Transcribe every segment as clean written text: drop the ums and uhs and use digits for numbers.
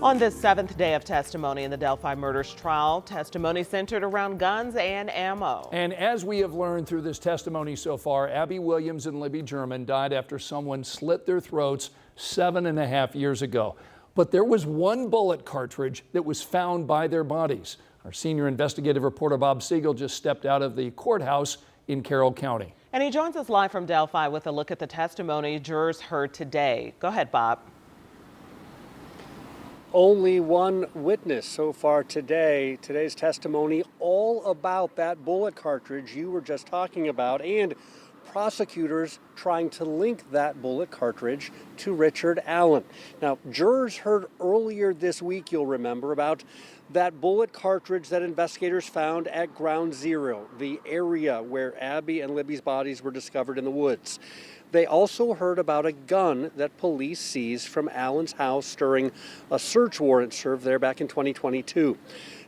On this seventh day of testimony in the Delphi murders trial, testimony centered around guns and ammo. And as we have learned through this testimony so far, Abby Williams and Libby German died after someone slit their throats 7.5 years ago. But there was one bullet cartridge that was found by their bodies. Our senior investigative reporter Bob Siegel just stepped out of the courthouse in Carroll County. And he joins us live from Delphi with a look at the testimony jurors heard today. Go ahead, Bob. Only one witness so far today. Today's testimony all about that bullet cartridge you were just talking about, and prosecutors trying to link that bullet cartridge to Richard Allen. Now, jurors heard earlier this week, you'll remember, about that bullet cartridge that investigators found at Ground Zero, the area where Abby and Libby's bodies were discovered in the woods. They also heard about a gun that police seized from Allen's house during a search warrant served there back in 2022.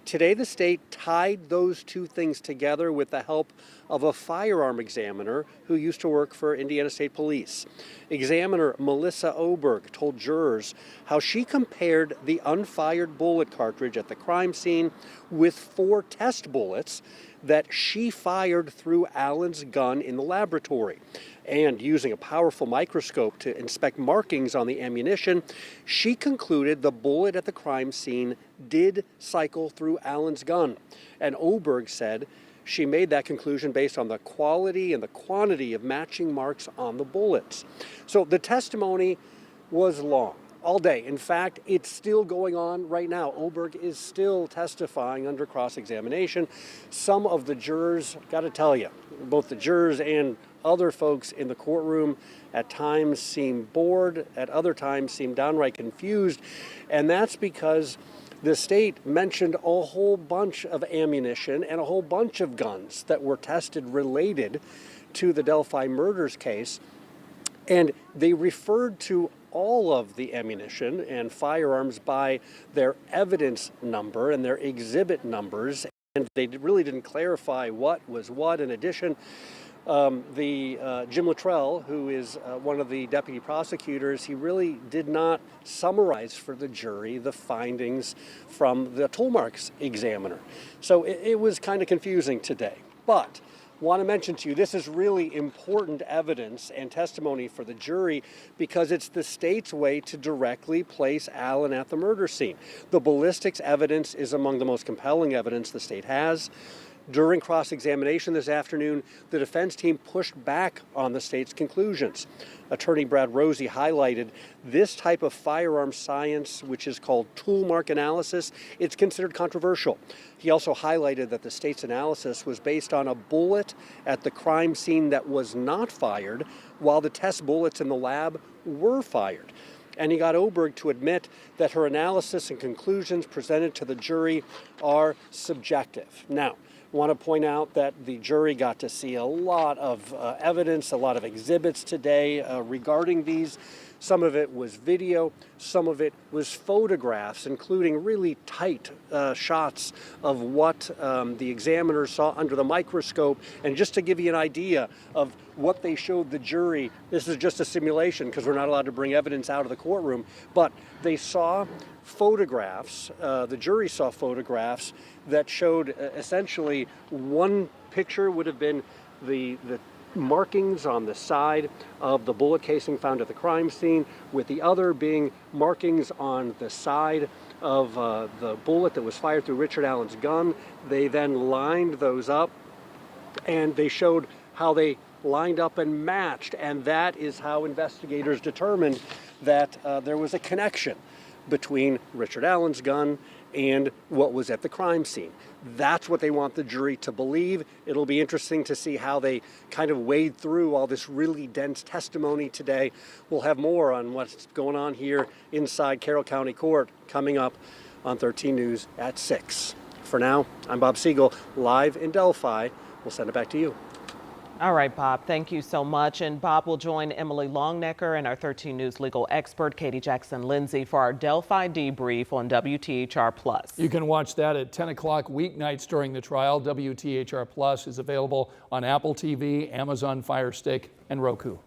Today, the state tied those two things together with the help of a firearm examiner who used to work for Indiana State Police. Examiner Melissa Oberg told jurors how she compared the unfired bullet cartridge at the crime scene with 4 test bullets that she fired through Allen's gun in the laboratory. And using a powerful microscope to inspect markings on the ammunition, she concluded the bullet at the crime scene did cycle through Allen's gun. And Oberg said she made that conclusion based on the quality and the quantity of matching marks on the bullets. So the testimony was long, all day. In fact, it's still going on right now. Oberg is still testifying under cross-examination. Some of the jurors, got to tell you, both the jurors and other folks in the courtroom at times seem bored, at other times seem downright confused, and that's because the state mentioned a whole bunch of ammunition and a whole bunch of guns that were tested related to the Delphi murders case, and they referred to all of the ammunition and firearms by their evidence number and their exhibit numbers, and they really didn't clarify what was what. In addition, Jim Luttrell, who is one of the deputy prosecutors, he really did not summarize for the jury the findings from the tool marks examiner. So it was kind of confusing today. But want to mention to you, this is really important evidence and testimony for the jury because it's the state's way to directly place Allen at the murder scene. The ballistics evidence is among the most compelling evidence the state has. During cross-examination this afternoon, the defense team pushed back on the state's conclusions. Attorney Brad Rosie highlighted this type of firearm science, which is called tool mark analysis, it's considered controversial. He also highlighted that the state's analysis was based on a bullet at the crime scene that was not fired, while the test bullets in the lab were fired. And he got Oberg to admit that her analysis and conclusions presented to the jury are subjective. Now, I want to point out that the jury got to see a lot of evidence, a lot of exhibits today regarding these. Some of it was video, some of it was photographs, including really tight shots of what the examiner saw under the microscope. And just to give you an idea of what they showed the jury, this is just a simulation because we're not allowed to bring evidence out of the courtroom, but they saw photographs, the jury saw photographs that showed essentially one picture would have been the markings on the side of the bullet casing found at the crime scene, with the other being markings on the side of the bullet that was fired through Richard Allen's gun. They then lined those up and they showed how they lined up and matched, and that is how investigators determined that there was a connection between Richard Allen's gun and what was at the crime scene. That's what they want the jury to believe. It'll be interesting to see how they kind of wade through all this really dense testimony today. We'll have more on what's going on here inside Carroll County Court coming up on 13 News at 6. For now, I'm Bob Siegel, live in Delphi. We'll send it back to you. All right, Bob, thank you so much. And Bob will join Emily Longnecker and our 13 News legal expert, Katie Jackson-Lindsay, for our Delphi debrief on WTHR+. You can watch that at 10 o'clock weeknights during the trial. WTHR+ is available on Apple TV, Amazon Fire Stick, and Roku.